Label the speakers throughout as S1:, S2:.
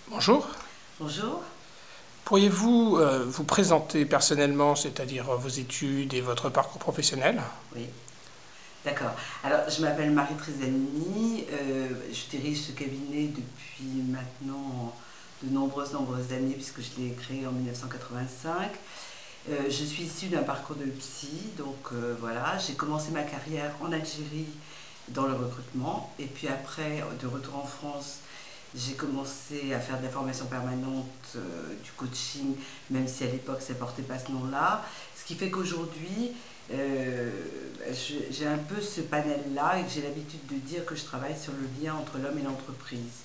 S1: Bonjour.
S2: Bonjour.
S1: Pourriez-vous vous présenter personnellement, c'est-à-dire vos études et votre parcours professionnel?
S2: Oui, d'accord. Alors, je m'appelle Marie Trézanini. Je dirige ce cabinet depuis maintenant de nombreuses années, puisque je l'ai créé en 1985. Je suis issue d'un parcours de psy, donc voilà. J'ai commencé ma carrière en Algérie dans le recrutement, et puis après, de retour en France, j'ai commencé à faire de la formation permanente, du coaching, même si à l'époque ça ne portait pas ce nom-là. Ce qui fait qu'aujourd'hui, euh, j'ai un peu ce panel-là et que j'ai l'habitude de dire que je travaille sur le lien entre l'homme et l'entreprise.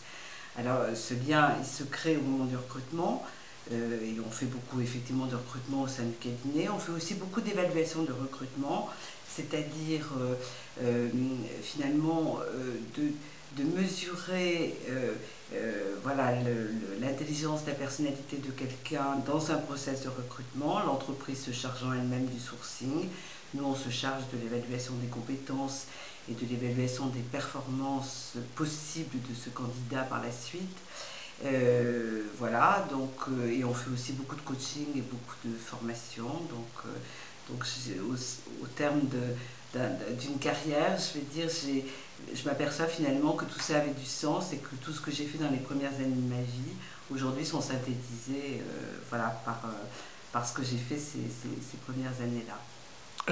S2: Alors ce lien, il se crée au moment du recrutement. Et on fait beaucoup effectivement de recrutement au sein du cabinet. On fait aussi beaucoup d'évaluation de recrutement, c'est-à-dire finalement de mesurer voilà, l'intelligence, la personnalité de quelqu'un dans un process de recrutement, l'entreprise se chargeant elle-même du sourcing. Nous, on se charge de l'évaluation des compétences et de l'évaluation des performances possibles de ce candidat par la suite. Voilà, donc, et on fait aussi beaucoup de coaching et beaucoup de formation. Donc au terme d'une carrière, je vais dire, je m'aperçois finalement que tout ça avait du sens et que tout ce que j'ai fait dans les premières années de ma vie, aujourd'hui, sont synthétisés voilà, par ce que j'ai fait ces premières années-là.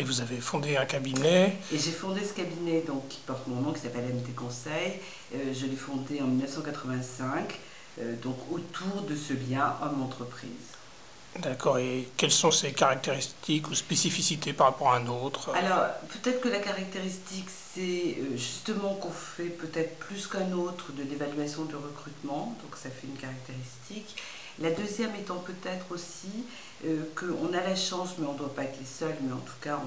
S1: Et vous avez fondé un cabinet.
S2: Et j'ai fondé ce cabinet donc, qui porte mon nom, qui s'appelle MT Conseil. Je l'ai fondé en 1985, donc autour de ce lien homme-entreprise.
S1: D'accord. Et quelles sont ses caractéristiques ou spécificités par rapport à un autre?
S2: Alors, peut-être que la caractéristique, c'est justement qu'on fait peut-être plus qu'un autre de l'évaluation de recrutement, donc ça fait une caractéristique. La deuxième étant peut-être aussi qu'on a la chance, mais on ne doit pas être les seuls, mais en tout cas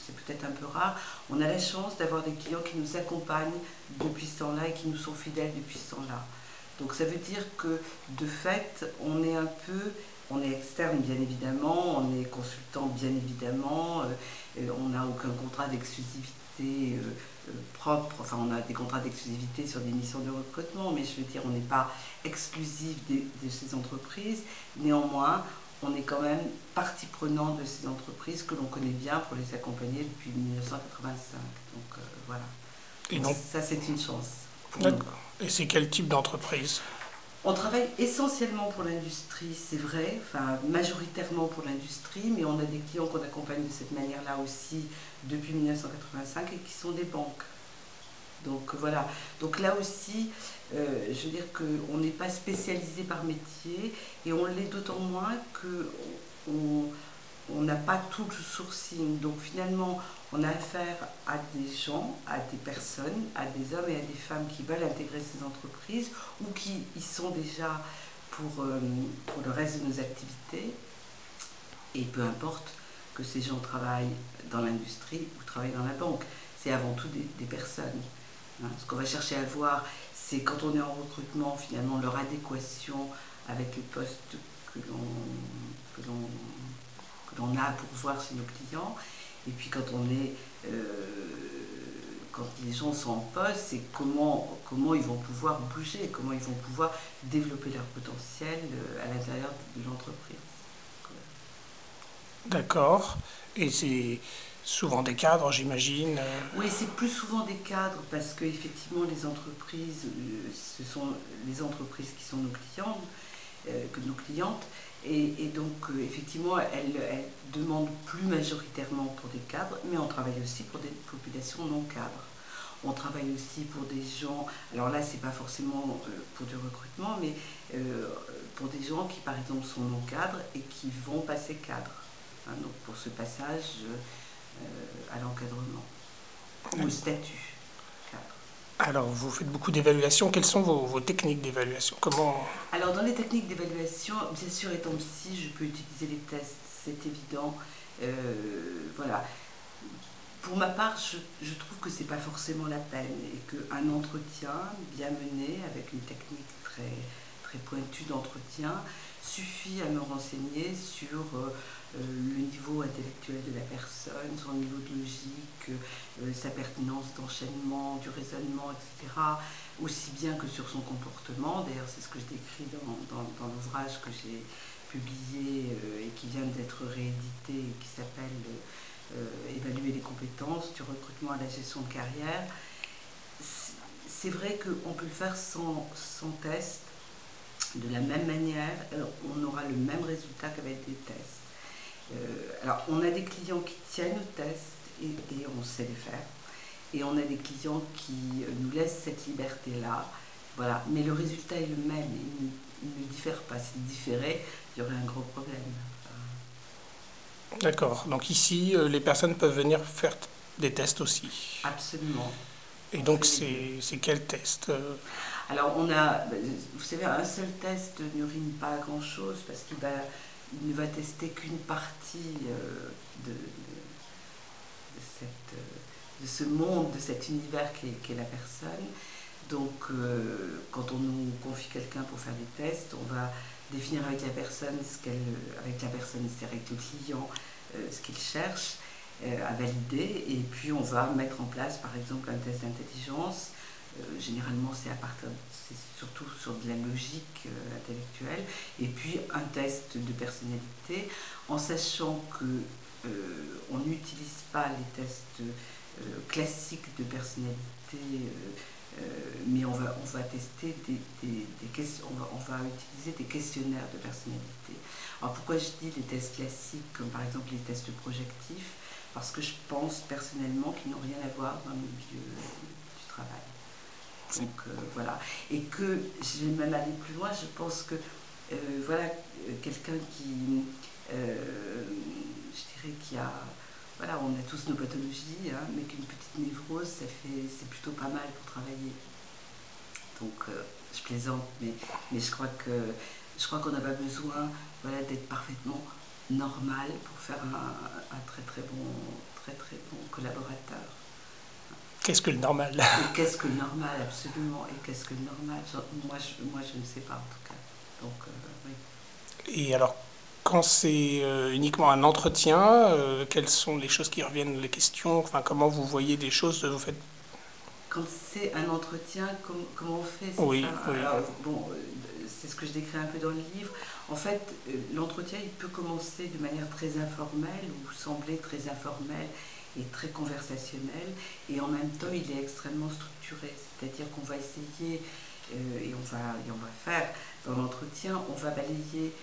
S2: c'est peut-être un peu rare, on a la chance d'avoir des clients qui nous accompagnent depuis ce temps-là et qui nous sont fidèles depuis ce temps-là. Donc ça veut dire que de fait, on est externe bien évidemment, on est consultant bien évidemment, on n'a aucun contrat d'exclusivité propre, enfin on a des contrats d'exclusivité sur des missions de recrutement, mais je veux dire on n'est pas exclusif de ces entreprises. Néanmoins, on est quand même partie prenante de ces entreprises que l'on connaît bien pour les accompagner depuis 1985. Donc voilà.
S1: Et
S2: Donc
S1: donc,
S2: ça c'est une chance pour nous.
S1: d'accord. Et c'est quel type d'entreprise?
S2: On travaille essentiellement pour l'industrie, c'est vrai, enfin majoritairement pour l'industrie, mais on a des clients qu'on accompagne de cette manière-là aussi depuis 1985 et qui sont des banques. Donc voilà, donc là aussi, je veux dire qu'on n'est pas spécialisé par métier et on l'est d'autant moins qu'on on n'a pas tout le sourcing. Donc finalement, on a affaire à des gens, à des personnes, à des hommes et à des femmes qui veulent intégrer ces entreprises ou qui y sont déjà pour le reste de nos activités. Et peu importe que ces gens travaillent dans l'industrie ou travaillent dans la banque, c'est avant tout des personnes. Hein. Ce qu'on va chercher à voir, c'est quand on est en recrutement, finalement, leur adéquation avec les postes que l'on que l'on que l'on a pour voir chez nos clients. Et puis quand les gens sont en poste, c'est comment ils vont pouvoir bouger, comment ils vont pouvoir développer leur potentiel à l'intérieur de l'entreprise.
S1: D'accord. Et c'est souvent des cadres, j'imagine.
S2: Oui, c'est plus souvent des cadres parce que effectivement les entreprises, ce sont les entreprises qui sont nos clients, que nos clientes, et donc effectivement elles demandent plus majoritairement pour des cadres, mais on travaille aussi pour des populations non cadres. On travaille aussi pour des gens, alors là c'est pas forcément pour du recrutement, mais euh, pour des gens qui par exemple sont non cadres et qui vont passer cadre. Hein, donc pour ce passage à l'encadrement ou au statut cadre.
S1: Alors, vous faites beaucoup d'évaluations. Quelles sont vos techniques d'évaluation? Comment?
S2: Alors, dans les techniques d'évaluation, bien sûr, étant psy, je peux utiliser les tests, c'est évident. Voilà. Pour ma part, je trouve que c'est pas forcément la peine et qu'un entretien bien mené avec une technique très pointue d'entretien suffit à me renseigner sur le niveau intellectuel de la personne, son niveau de logique, sa pertinence d'enchaînement, du raisonnement, etc. aussi bien que sur son comportement. D'ailleurs, c'est ce que je décris dans l'ouvrage que j'ai publié et qui vient d'être réédité et qui s'appelle Évaluer les compétences, du recrutement à la gestion de carrière. C'est vrai qu'on peut le faire sans test. De la même manière, on aura le même résultat qu'avec des tests. Alors, on a des clients qui tiennent aux tests et on sait les faire. Et on a des clients qui nous laissent cette liberté-là. Voilà. Mais le résultat est le même. Il ne diffère pas. S'il différait, il y aurait un gros problème.
S1: D'accord. Donc ici, les personnes peuvent venir faire des tests aussi.
S2: Absolument.
S1: Et donc, c'est quel test?
S2: Alors, vous savez, un seul test n'urine pas à grand-chose parce qu'il ne va tester qu'une partie de ce monde, de cet univers qu'est la personne. Donc, quand on nous confie quelqu'un pour faire des tests, on va définir avec la personne, avec le client, ce qu'il cherche à valider. Et puis, on va mettre en place, par exemple, un test d'intelligence. Généralement, c'est surtout sur de la logique intellectuelle. Et puis, un test de personnalité, en sachant que on n'utilise pas les tests classiques de personnalité, mais on va tester on va utiliser des questionnaires de personnalité. Alors pourquoi je dis les tests classiques, comme par exemple les tests projectifs? Parce que je pense personnellement qu'ils n'ont rien à voir dans le milieu du travail. Donc voilà. Et que je vais même aller plus loin, je pense que voilà, quelqu'un qui, je dirais, qui a, voilà, on a tous nos pathologies, hein, mais qu'une petite névrose, c'est plutôt pas mal pour travailler. Donc je plaisante, mais je crois qu'on n'a pas besoin, voilà, d'être parfaitement normal pour faire un très bon collaborateur.
S1: Qu'est-ce que le normal?
S2: Et qu'est-ce que le normal, absolument. Et qu'est-ce que le normal? Moi, je ne sais pas, en tout cas. Donc, oui.
S1: Et alors, quand c'est uniquement un entretien, quelles sont les choses qui reviennent, les questions? Enfin, comment vous voyez les choses? Vous faites...
S2: Quand c'est un entretien, comment on fait, c'est
S1: Oui,
S2: ça?
S1: oui.
S2: Alors, bon, c'est ce que je décris un peu dans le livre. En fait, l'entretien, il peut commencer de manière très informelle ou sembler très informel et très conversationnel. Et en même temps, il est extrêmement structuré. C'est-à-dire qu'on va essayer, et on va faire dans l'entretien, on va balayer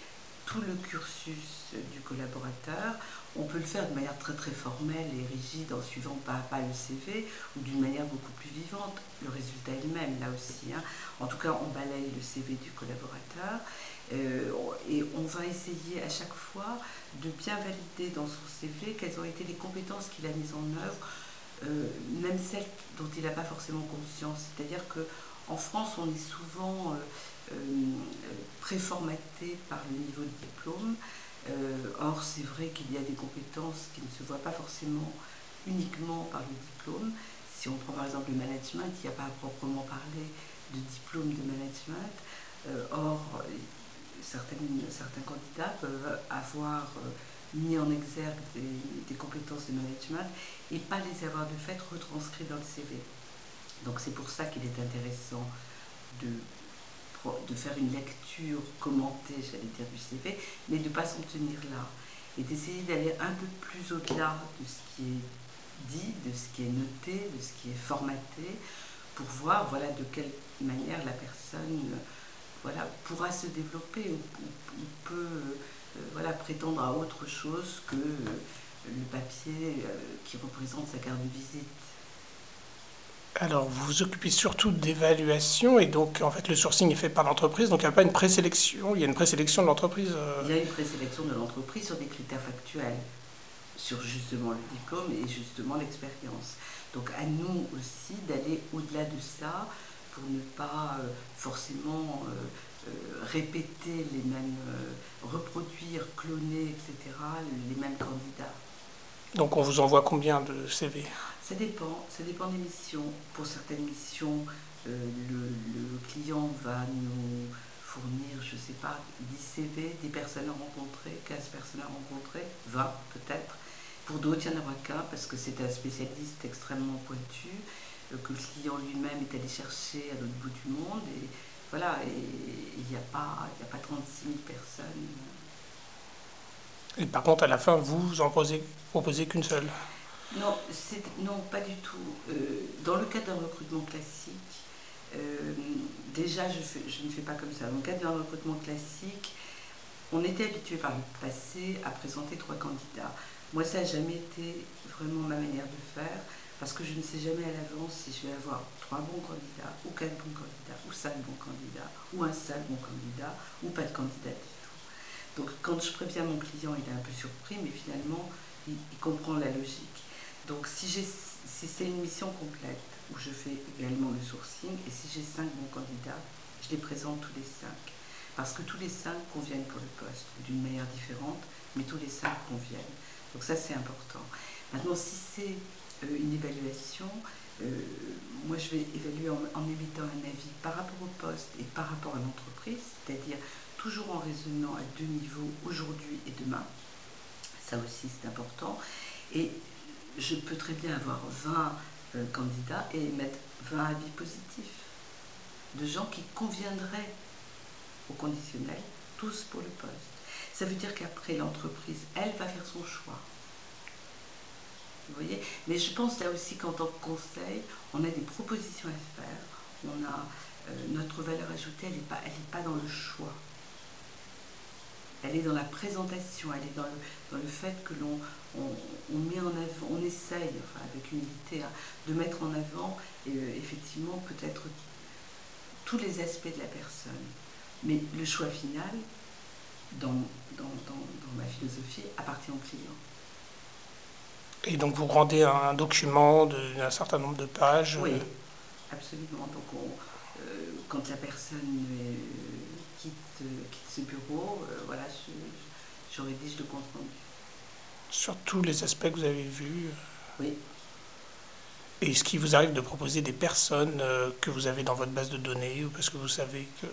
S2: tout le cursus du collaborateur. On peut le faire de manière très formelle et rigide en suivant pas à pas le CV ou d'une manière beaucoup plus vivante. Le résultat est le même là aussi. Hein. En tout cas, on balaye le CV du collaborateur et on va essayer à chaque fois de bien valider dans son CV quelles ont été les compétences qu'il a mises en œuvre, même celles dont il n'a pas forcément conscience. C'est-à-dire qu'en France, on est souvent préformaté par le niveau de diplôme. Or, c'est vrai qu'il y a des compétences qui ne se voient pas forcément uniquement par le diplôme. Si on prend par exemple le management, il n'y a pas à proprement parler de diplôme de management. Or, certains candidats peuvent avoir mis en exergue des compétences de management et pas les avoir de fait retranscrites dans le CV. Donc c'est pour ça qu'il est intéressant de faire une lecture commentée, j'allais dire, du CV, mais de ne pas s'en tenir là. Et d'essayer d'aller un peu plus au-delà de ce qui est dit, de ce qui est noté, de ce qui est formaté, pour voir voilà, de quelle manière la personne voilà, pourra se développer ou peut voilà, prétendre à autre chose que le papier qui représente sa carte de visite.
S1: Alors, vous vous occupez surtout d'évaluation et donc, en fait, le sourcing est fait par l'entreprise, donc il n'y a pas une présélection, il y a une présélection de l'entreprise.
S2: Il y a une présélection de l'entreprise sur des critères factuels, sur justement le diplôme et justement l'expérience. Donc à nous aussi d'aller au-delà de ça pour ne pas forcément répéter les mêmes, reproduire, cloner, etc., les mêmes candidats.
S1: Donc, on vous envoie combien de CV?
S2: Ça dépend des missions. Pour certaines missions, le client va nous fournir, je ne sais pas, 10 CV, 10 personnes à rencontrer, 15 personnes à rencontrer, 20 peut-être. Pour d'autres, il n'y en aura qu'un parce que c'est un spécialiste extrêmement pointu. que le client lui-même est allé chercher à l'autre bout du monde. Et voilà, et il n'y a pas 36 000 personnes.
S1: Et par contre, à la fin, vous en proposez qu'une seule.
S2: Non, non, pas du tout. Dans le cadre d'un recrutement classique, euh, déjà je ne fais pas comme ça. Dans le cadre d'un recrutement classique, on était habitué par le passé à présenter 3 candidats. Moi, ça n'a jamais été vraiment ma manière de faire, parce que je ne sais jamais à l'avance si je vais avoir 3 bons candidats, ou 4 bons candidats, ou 5 bons candidats, ou un seul bon candidat, ou pas de candidat du tout. Donc quand je préviens mon client, il est un peu surpris, mais finalement, il comprend la logique. Donc si c'est une mission complète, où je fais également le sourcing, et si j'ai 5 bons candidats, je les présente tous les 5. Parce que tous les 5 conviennent pour le poste, d'une manière différente, mais tous les 5 conviennent. Donc ça, c'est important. Maintenant, si c'est une évaluation, euh, moi je vais évaluer en émettant un avis par rapport au poste et par rapport à l'entreprise, c'est-à-dire toujours en raisonnant à 2 niveaux, aujourd'hui et demain. Ça aussi, c'est important. Et je peux très bien avoir 20 candidats et émettre 20 avis positifs de gens qui conviendraient au conditionnel, tous pour le poste. Ça veut dire qu'après, l'entreprise, elle va faire son choix. Vous voyez? Mais je pense là aussi qu'en tant que conseil, on a des propositions à faire. On a notre valeur ajoutée, elle est pas dans le choix. Elle est dans la présentation, elle est dans le fait que on met en avant, on essaye, enfin avec humilité, hein, de mettre en avant effectivement peut-être tous les aspects de la personne. Mais le choix final, dans ma philosophie, appartient au client.
S1: Et donc vous rendez un document d'un certain nombre de pages.
S2: Oui, absolument. Donc quand la personne quitte ce bureau, voilà, je rédige le compte rendu.
S1: Sur tous les aspects que vous avez vus.
S2: Oui.
S1: Et est-ce qu'il vous arrive de proposer des personnes que vous avez dans votre base de données ou parce que vous savez que...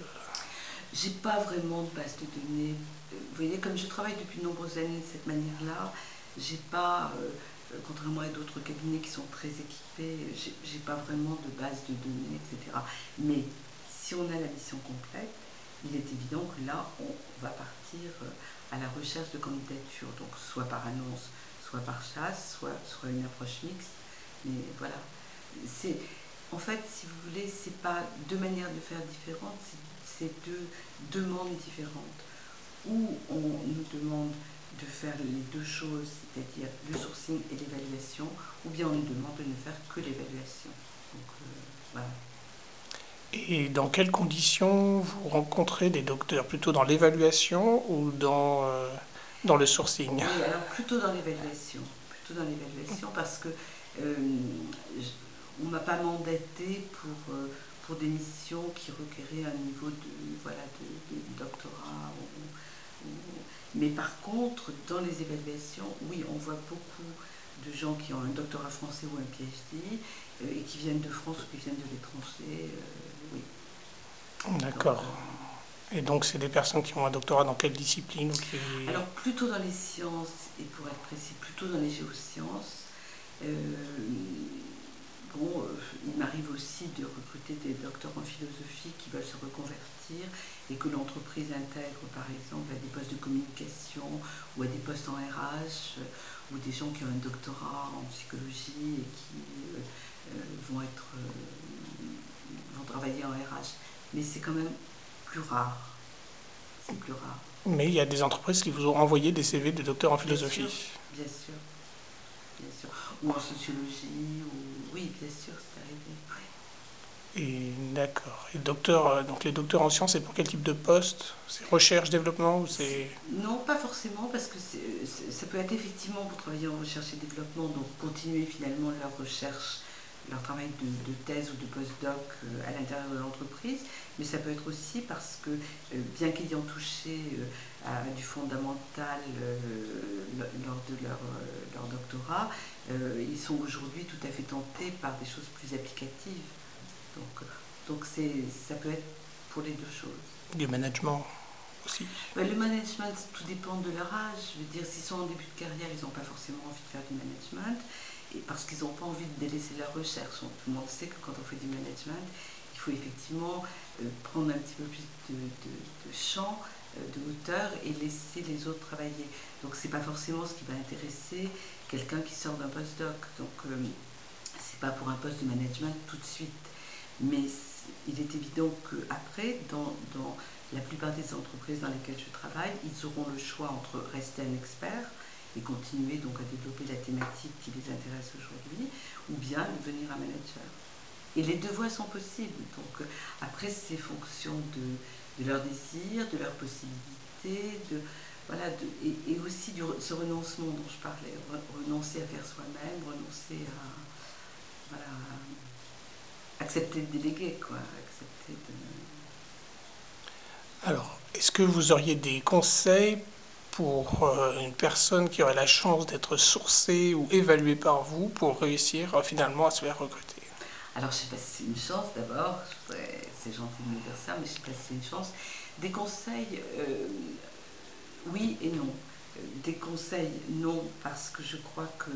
S2: J'ai pas vraiment de base de données. Vous voyez, comme je travaille depuis de nombreuses années de cette manière-là, j'ai pas, contrairement à d'autres cabinets qui sont très équipés, j'ai pas vraiment de base de données, etc. Mais si on a la mission complète, il est évident que là, on va partir à la recherche de candidatures, donc soit par annonce, soit par chasse, soit une approche mixte. Mais voilà, c'est en fait, si vous voulez, c'est pas 2 manières de faire différentes, c'est 2 demandes différentes. Où on nous demande de faire les 2 choses, c'est-à-dire le sourcing et l'évaluation, ou bien on nous demande de ne faire que l'évaluation. Donc voilà.
S1: Et dans quelles conditions vous rencontrez des docteurs? Plutôt dans l'évaluation ou dans le sourcing?
S2: Oui, alors plutôt dans l'évaluation. Plutôt dans l'évaluation parce que euh, on ne m'a pas mandaté pour des missions qui requéraient un niveau de doctorat. Mais par contre, dans les évaluations, oui, on voit beaucoup de gens qui ont un doctorat français ou un PhD et qui viennent de France ou qui viennent de l'étranger. Oui. Donc,
S1: D'accord. Et donc c'est des personnes qui ont un doctorat dans quelle discipline
S2: alors plutôt dans les sciences, et pour être précis, plutôt dans les géosciences. Euh, bon, il m'arrive aussi de recruter des docteurs en philosophie qui veulent se reconvertir et que l'entreprise intègre par exemple à des postes de communication ou à des postes en RH ou des gens qui ont un doctorat en psychologie et qui vont vont travailler en RH. Mais c'est quand même plus rare. C'est plus rare.
S1: Mais il y a des entreprises qui vous ont envoyé des CV de docteurs en
S2: Bien sûr,
S1: philosophie.
S2: bien sûr, bien sûr. Ou en sociologie, ou oui, bien sûr, c'est arrivé. Ouais.
S1: Et d'accord. Et docteur, donc les docteurs en sciences, c'est pour quel type de poste? C'est recherche, développement ou c'est...
S2: Non, pas forcément, parce que ça peut être effectivement pour travailler en recherche et développement, donc continuer finalement leur recherche, leur travail de thèse ou de postdoc à l'intérieur de l'entreprise, mais ça peut être aussi parce que, bien qu'ayant touché à du fondamental lors de leur doctorat, ils sont aujourd'hui tout à fait tentés par des choses plus applicatives. Donc ça peut être pour les 2 choses.
S1: Du management aussi.
S2: Le management, tout dépend de leur âge. Je veux dire, s'ils sont en début de carrière, ils n'ont pas forcément envie de faire du management. et parce qu'ils n'ont pas envie de délaisser leur recherche. Tout le monde sait que quand on fait du management, il faut effectivement prendre un petit peu plus de champ, de hauteur et laisser les autres travailler. Donc c'est pas forcément ce qui va intéresser quelqu'un qui sort d'un postdoc. Donc c'est pas pour un poste de management tout de suite. Mais il est évident qu'après, dans la plupart des entreprises dans lesquelles je travaille, ils auront le choix entre rester un expert et continuer donc à développer la thématique qui les intéresse aujourd'hui, ou bien devenir un manager. Et les deux voies sont possibles. Donc après, c'est fonction de leurs désirs, de leurs possibilités, et aussi ce renoncement dont je parlais, renoncer à faire soi-même, renoncer à, voilà, accepter de déléguer, quoi, accepter de...
S1: Alors, est-ce que vous auriez des conseils pour une personne qui aurait la chance d'être sourcée ou évaluée par vous pour réussir finalement à se faire recruter?
S2: Alors, je ne sais pas si c'est une chance d'abord, c'est gentil de me dire ça, mais je ne sais pas si c'est une chance. Des conseils, oui et non. Des conseils, non, parce que je crois que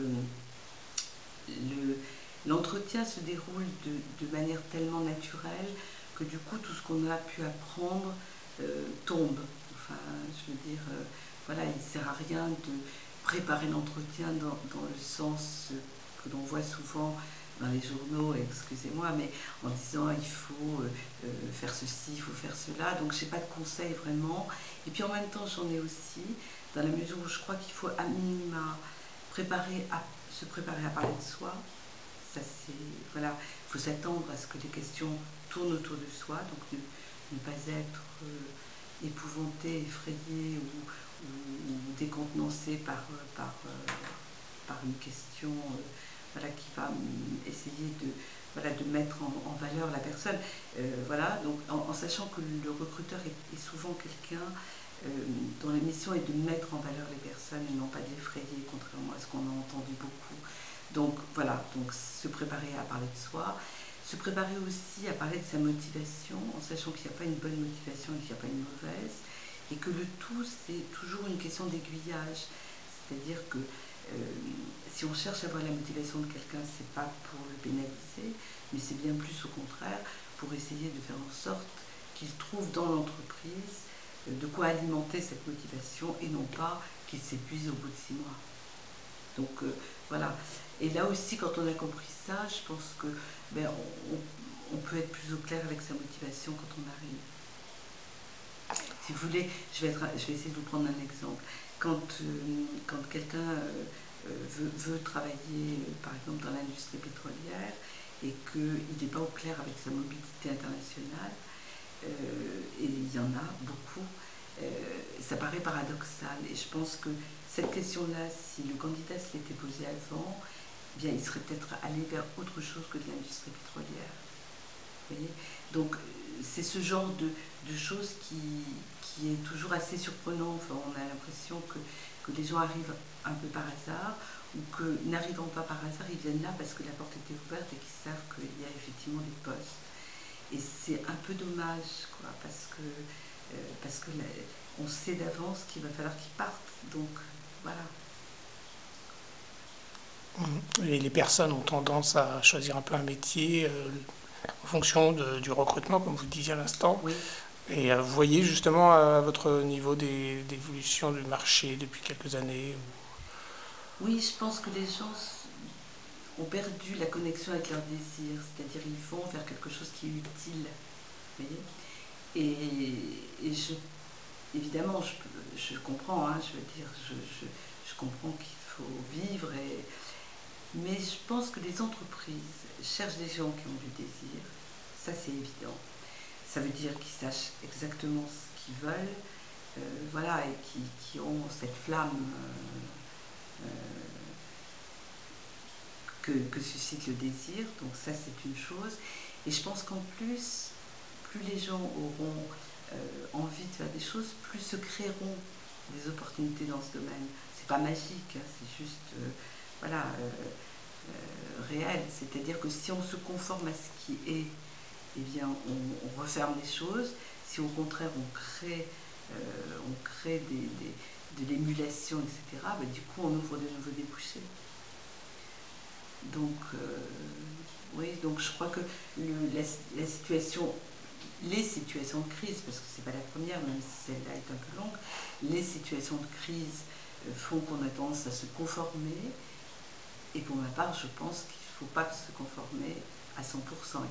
S2: l'entretien se déroule de manière tellement naturelle que du coup, tout ce qu'on a pu apprendre tombe. Enfin, je veux dire, voilà, il ne sert à rien de préparer l'entretien dans le sens que l'on voit souvent dans les journaux, excusez-moi, mais en disant il faut faire ceci, il faut faire cela. Donc je n'ai pas de conseils vraiment. Et puis en même temps, j'en ai aussi, dans la mesure où je crois qu'il faut à minima se préparer à parler de soi. Ça, c'est, voilà, il faut s'attendre à ce que les questions tournent autour de soi, donc ne pas être épouvanté, effrayé ou décontenancé par une question voilà, qui va essayer de mettre en valeur la personne. Voilà, donc en sachant que le recruteur est souvent quelqu'un dont la mission est de mettre en valeur les personnes et non pas de l'effrayer, contrairement à ce qu'on a entendu beaucoup. Donc voilà, donc se préparer à parler de soi, se préparer aussi à parler de sa motivation, en sachant qu'il n'y a pas une bonne motivation et qu'il n'y a pas une mauvaise, et que le tout, c'est toujours une question d'aiguillage. C'est-à-dire que si on cherche à voir la motivation de quelqu'un, c'est pas pour le pénaliser, mais c'est bien plus au contraire pour essayer de faire en sorte qu'il trouve dans l'entreprise de quoi alimenter cette motivation et non pas qu'il s'épuise au bout de 6 mois. Donc voilà. Et là aussi, quand on a compris ça, je pense que on peut être plus au clair avec sa motivation quand on arrive. Si vous voulez, je vais essayer de vous prendre un exemple. Quand quelqu'un veut travailler, par exemple, dans l'industrie pétrolière et qu'il n'est pas au clair avec sa mobilité internationale, et il y en a beaucoup, ça paraît paradoxal. Et je pense que cette question-là, si le candidat se l'était posée avant, eh bien, il serait peut-être allé vers autre chose que de l'industrie pétrolière. Vous voyez ? Donc, c'est ce genre de choses qui est toujours assez surprenant. Enfin, on a l'impression que les gens arrivent un peu par hasard, ou que n'arrivant pas par hasard, ils viennent là parce que la porte était ouverte et qu'ils savent qu'il y a effectivement des postes. Et c'est un peu dommage, quoi, parce que on sait d'avance qu'il va falloir qu'ils partent. Donc, voilà.
S1: Et les personnes ont tendance à choisir un peu un métier en fonction du recrutement, comme vous disiez à l'instant.
S2: Oui.
S1: Et vous voyez justement à votre niveau d'évolution du marché depuis quelques années.
S2: Oui, je pense que les gens ont perdu la connexion avec leurs désirs, c'est-à-dire ils vont vers quelque chose qui est utile. Vous voyez ? Et évidemment, je comprends, hein, je veux dire, je comprends qu'il faut vivre, mais je pense que les entreprises cherchent des gens qui ont du désir, ça c'est évident. Ça veut dire qu'ils sachent exactement ce qu'ils veulent, voilà, et qui ont cette flamme que suscite le désir, donc ça c'est une chose. Et je pense qu'en plus, plus les gens auront envie de faire des choses, plus se créeront des opportunités dans ce domaine. C'est pas magique, hein, c'est juste voilà, réel. C'est-à-dire que si on se conforme à ce qui est, eh bien on referme les choses. Si au contraire on crée de l'émulation, etc., ben, du coup on ouvre de nouveaux débouchés. Donc, oui, donc je crois que la situation, les situations de crise, parce que c'est pas la première, même si celle-là est un peu longue, les situations de crise font qu'on a tendance à se conformer. Et pour ma part, je pense qu'il ne faut pas se conformer à 100%.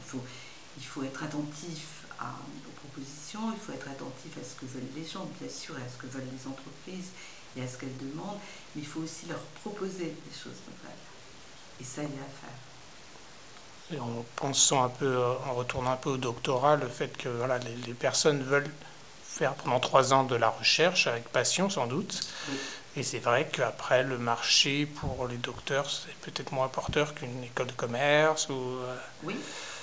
S2: Il faut être attentif aux propositions, il faut être attentif à ce que veulent les gens, bien sûr, et à ce que veulent les entreprises et à ce qu'elles demandent, mais il faut aussi leur proposer des choses nouvelles. Et ça, il y a à faire.
S1: Et en pensant un peu, en retournant un peu au doctorat, le fait que voilà, les personnes veulent faire pendant 3 ans de la recherche, avec passion sans doute.
S2: Oui.
S1: Et c'est vrai qu'après, le marché pour les docteurs, c'est peut-être moins porteur qu'une école de commerce ou...
S2: Oui,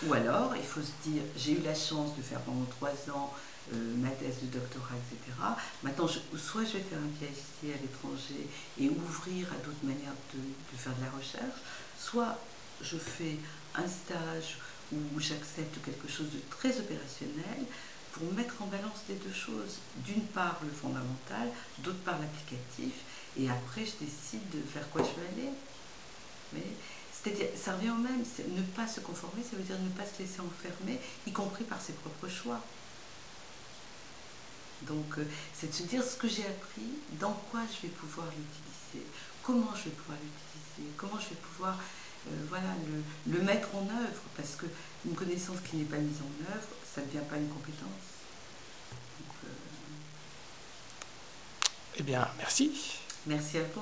S2: ou alors il faut se dire, j'ai eu la chance de faire pendant 3 ans ma thèse de doctorat, etc. Maintenant, soit je vais faire un PhD à l'étranger et ouvrir à d'autres manières de faire de la recherche, soit je fais un stage où j'accepte quelque chose de très opérationnel pour mettre en balance les deux choses. D'une part le fondamental, d'autre part l'applicatif, et après je décide de vers quoi je veux aller. Mais c'est-à-dire, ça revient au même, ne pas se conformer, ça veut dire ne pas se laisser enfermer, y compris par ses propres choix. Donc, c'est de se dire ce que j'ai appris, dans quoi je vais pouvoir l'utiliser, comment je vais pouvoir l'utiliser, comment je vais pouvoir voilà, le mettre en œuvre, parce qu'une connaissance qui n'est pas mise en œuvre, ça ne devient pas une compétence. Donc,
S1: Eh bien, merci.
S2: merci à vous.